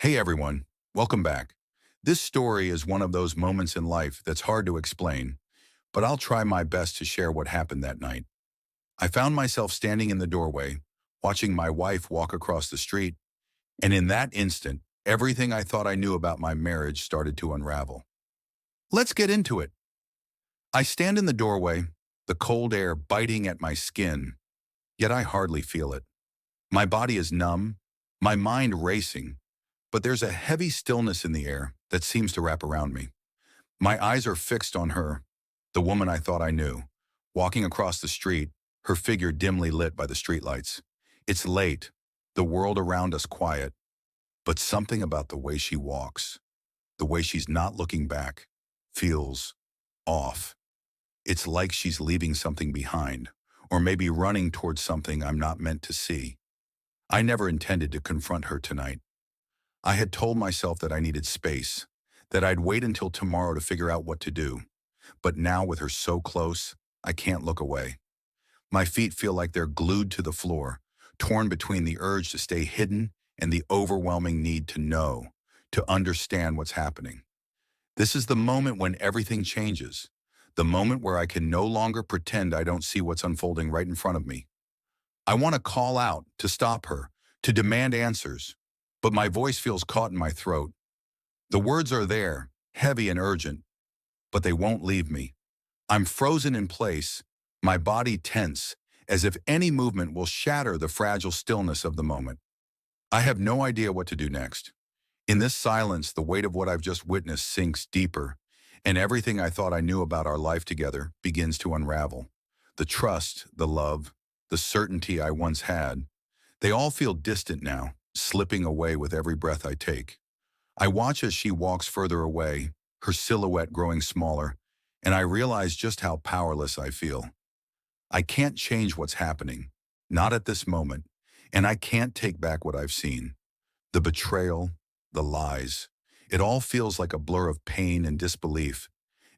Hey everyone, welcome back. This story is one of those moments in life that's hard to explain, but I'll try my best to share what happened that night. I found myself standing in the doorway, watching my wife walk across the street, and in that instant, everything I thought I knew about my marriage started to unravel. Let's get into it. I stand in the doorway, the cold air biting at my skin, yet I hardly feel it. My body is numb, my mind racing, but there's a heavy stillness in the air that seems to wrap around me. My eyes are fixed on her, the woman I thought I knew, walking across the street, her figure dimly lit by the streetlights. It's late, the world around us quiet, but something about the way she walks, the way she's not looking back, feels off. It's like she's leaving something behind, or maybe running towards something I'm not meant to see. I never intended to confront her tonight. I had told myself that I needed space, that I'd wait until tomorrow to figure out what to do. But now with her so close, I can't look away. My feet feel like they're glued to the floor, torn between the urge to stay hidden and the overwhelming need to know, to understand what's happening. This is the moment when everything changes, the moment where I can no longer pretend I don't see what's unfolding right in front of me. I want to call out, to stop her, to demand answers, but my voice feels caught in my throat. The words are there, heavy and urgent, but they won't leave me. I'm frozen in place, my body tense, as if any movement will shatter the fragile stillness of the moment. I have no idea what to do next. In this silence, the weight of what I've just witnessed sinks deeper, and everything I thought I knew about our life together begins to unravel. The trust, the love, the certainty I once had, they all feel distant now, slipping away with every breath I take. I watch as she walks further away, her silhouette growing smaller, and I realize just how powerless I feel. I can't change what's happening, not at this moment, and I can't take back what I've seen. The betrayal, the lies, it all feels like a blur of pain and disbelief,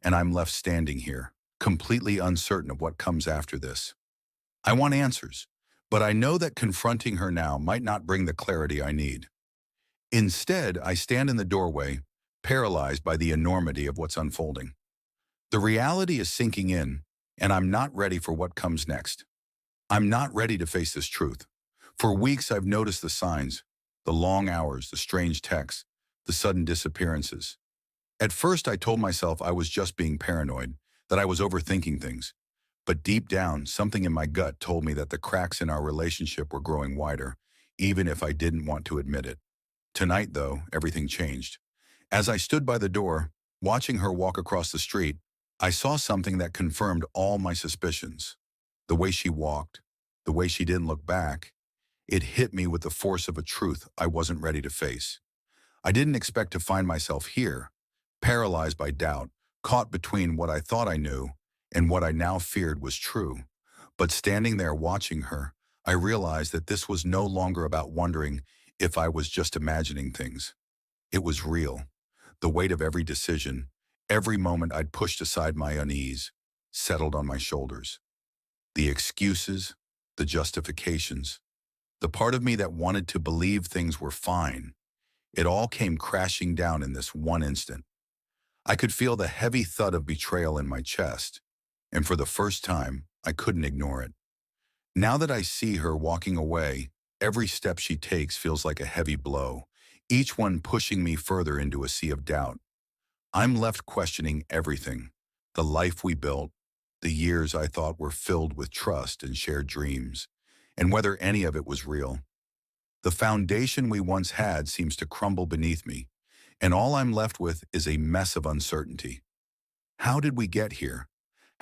and I'm left standing here, completely uncertain of what comes after this. I want answers, but I know that confronting her now might not bring the clarity I need. Instead, I stand in the doorway, paralyzed by the enormity of what's unfolding. The reality is sinking in, and I'm not ready for what comes next. I'm not ready to face this truth. For weeks, I've noticed the signs, the long hours, the strange texts, the sudden disappearances. At first, I told myself I was just being paranoid, that I was overthinking things. But deep down, something in my gut told me that the cracks in our relationship were growing wider, even if I didn't want to admit it. Tonight, though, everything changed. As I stood by the door, watching her walk across the street, I saw something that confirmed all my suspicions. The way she walked, the way she didn't look back, it hit me with the force of a truth I wasn't ready to face. I didn't expect to find myself here, paralyzed by doubt, caught between what I thought I knew and what I now feared was true. But standing there watching her, I realized that this was no longer about wondering if I was just imagining things. It was real. The weight of every decision, every moment I'd pushed aside my unease, settled on my shoulders. The excuses, the justifications, the part of me that wanted to believe things were fine, it all came crashing down in this one instant. I could feel the heavy thud of betrayal in my chest, and for the first time, I couldn't ignore it. Now that I see her walking away, every step she takes feels like a heavy blow, each one pushing me further into a sea of doubt. I'm left questioning everything, the life we built, the years I thought were filled with trust and shared dreams, and whether any of it was real. The foundation we once had seems to crumble beneath me, and all I'm left with is a mess of uncertainty. How did we get here?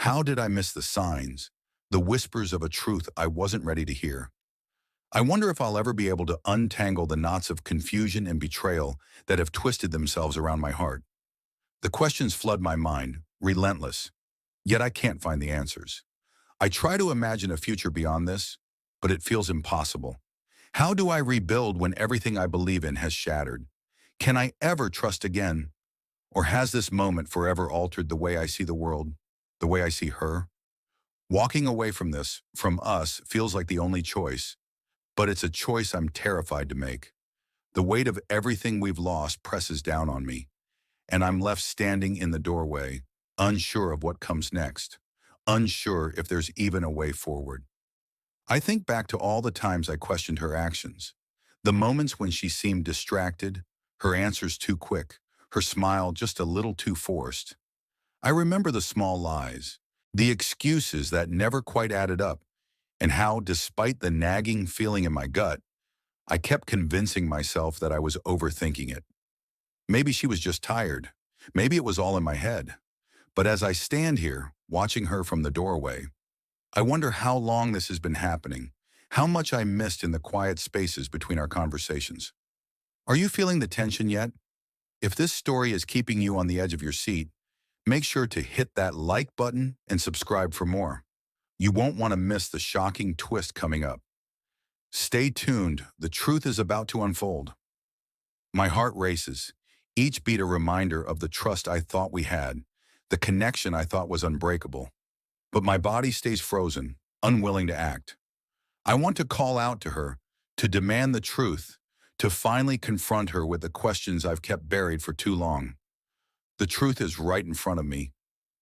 How did I miss the signs, the whispers of a truth I wasn't ready to hear? I wonder if I'll ever be able to untangle the knots of confusion and betrayal that have twisted themselves around my heart. The questions flood my mind, relentless, yet I can't find the answers. I try to imagine a future beyond this, but it feels impossible. How do I rebuild when everything I believe in has shattered? Can I ever trust again? Or has this moment forever altered the way I see the world, the way I see her? Walking away from this, from us, feels like the only choice, but it's a choice I'm terrified to make. The weight of everything we've lost presses down on me, and I'm left standing in the doorway, unsure of what comes next, unsure if there's even a way forward. I think back to all the times I questioned her actions, the moments when she seemed distracted, her answers too quick, her smile just a little too forced. I remember the small lies, the excuses that never quite added up, and how, despite the nagging feeling in my gut, I kept convincing myself that I was overthinking it. Maybe she was just tired. Maybe it was all in my head. But as I stand here, watching her from the doorway, I wonder how long this has been happening, how much I missed in the quiet spaces between our conversations. Are you feeling the tension yet? If this story is keeping you on the edge of your seat, make sure to hit that like button and subscribe for more. You won't want to miss the shocking twist coming up. Stay tuned, the truth is about to unfold. My heart races, each beat a reminder of the trust I thought we had, the connection I thought was unbreakable. But my body stays frozen, unwilling to act. I want to call out to her, to demand the truth, to finally confront her with the questions I've kept buried for too long. The truth is right in front of me,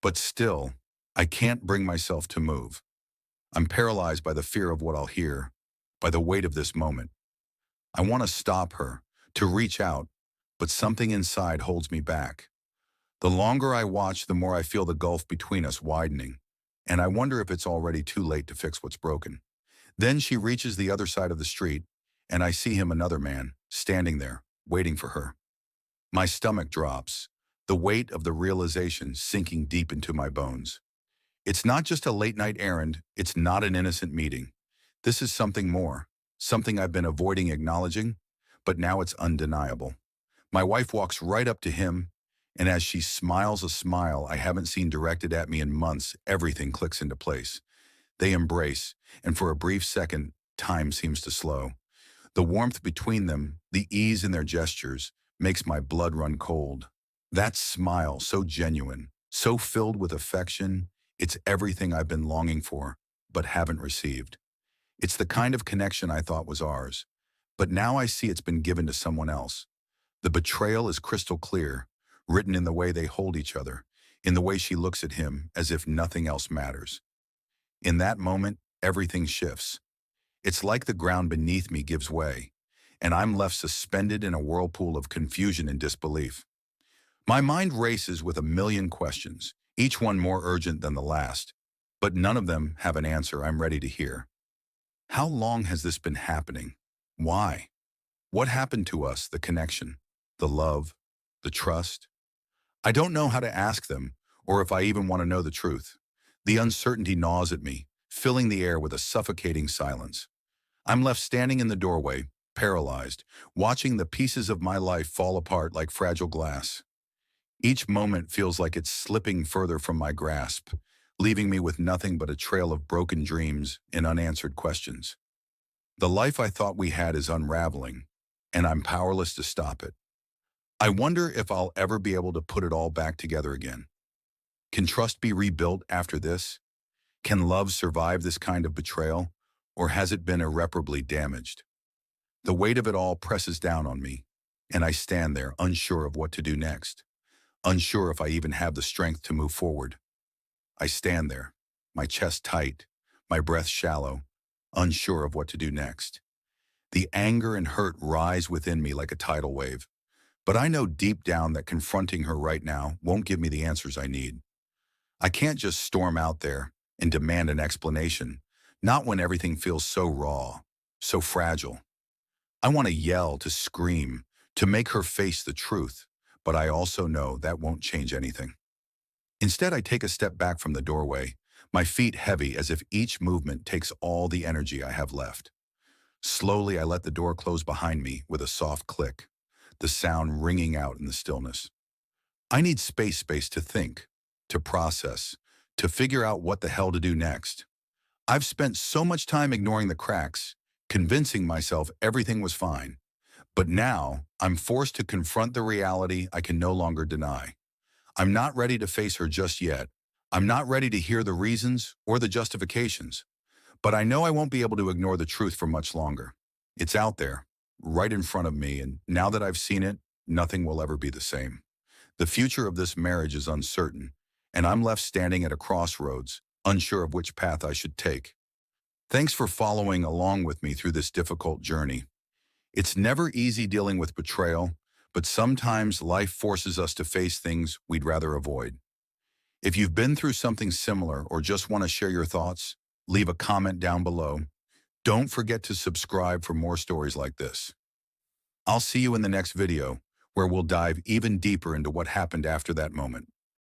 but still, I can't bring myself to move. I'm paralyzed by the fear of what I'll hear, by the weight of this moment. I want to stop her, to reach out, but something inside holds me back. The longer I watch, the more I feel the gulf between us widening, and I wonder if it's already too late to fix what's broken. Then she reaches the other side of the street, and I see him, another man, standing there, waiting for her. My stomach drops, the weight of the realization sinking deep into my bones. It's not just a late-night errand, it's not an innocent meeting. This is something more, something I've been avoiding acknowledging, but now it's undeniable. My wife walks right up to him, and as she smiles a smile I haven't seen directed at me in months, everything clicks into place. They embrace, and for a brief second, time seems to slow. The warmth between them, the ease in their gestures, makes my blood run cold. That smile, so genuine, so filled with affection, it's everything I've been longing for, but haven't received. It's the kind of connection I thought was ours, but now I see it's been given to someone else. The betrayal is crystal clear, written in the way they hold each other, in the way she looks at him as if nothing else matters. In that moment, everything shifts. It's like the ground beneath me gives way, and I'm left suspended in a whirlpool of confusion and disbelief. My mind races with a million questions, each one more urgent than the last, but none of them have an answer I'm ready to hear. How long has this been happening? Why? What happened to us, the connection, the love, the trust? I don't know how to ask them, or if I even want to know the truth. The uncertainty gnaws at me, filling the air with a suffocating silence. I'm left standing in the doorway, paralyzed, watching the pieces of my life fall apart like fragile glass. Each moment feels like it's slipping further from my grasp, leaving me with nothing but a trail of broken dreams and unanswered questions. The life I thought we had is unraveling, and I'm powerless to stop it. I wonder if I'll ever be able to put it all back together again. Can trust be rebuilt after this? Can love survive this kind of betrayal, or has it been irreparably damaged? The weight of it all presses down on me, and I stand there unsure of what to do next, unsure if I even have the strength to move forward. I stand there, my chest tight, my breath shallow, unsure of what to do next. The anger and hurt rise within me like a tidal wave, but I know deep down that confronting her right now won't give me the answers I need. I can't just storm out there and demand an explanation, not when everything feels so raw, so fragile. I want to yell, to scream, to make her face the truth, but I also know that won't change anything. Instead, I take a step back from the doorway, my feet heavy as if each movement takes all the energy I have left. Slowly, I let the door close behind me with a soft click, the sound ringing out in the stillness. I need space to think, to process, to figure out what the hell to do next. I've spent so much time ignoring the cracks, convincing myself everything was fine. But now, I'm forced to confront the reality I can no longer deny. I'm not ready to face her just yet. I'm not ready to hear the reasons or the justifications. But I know I won't be able to ignore the truth for much longer. It's out there, right in front of me, and now that I've seen it, nothing will ever be the same. The future of this marriage is uncertain, and I'm left standing at a crossroads, unsure of which path I should take. Thanks for following along with me through this difficult journey. It's never easy dealing with betrayal, but sometimes life forces us to face things we'd rather avoid. If you've been through something similar or just want to share your thoughts, leave a comment down below. Don't forget to subscribe for more stories like this. I'll see you in the next video, where we'll dive even deeper into what happened after that moment.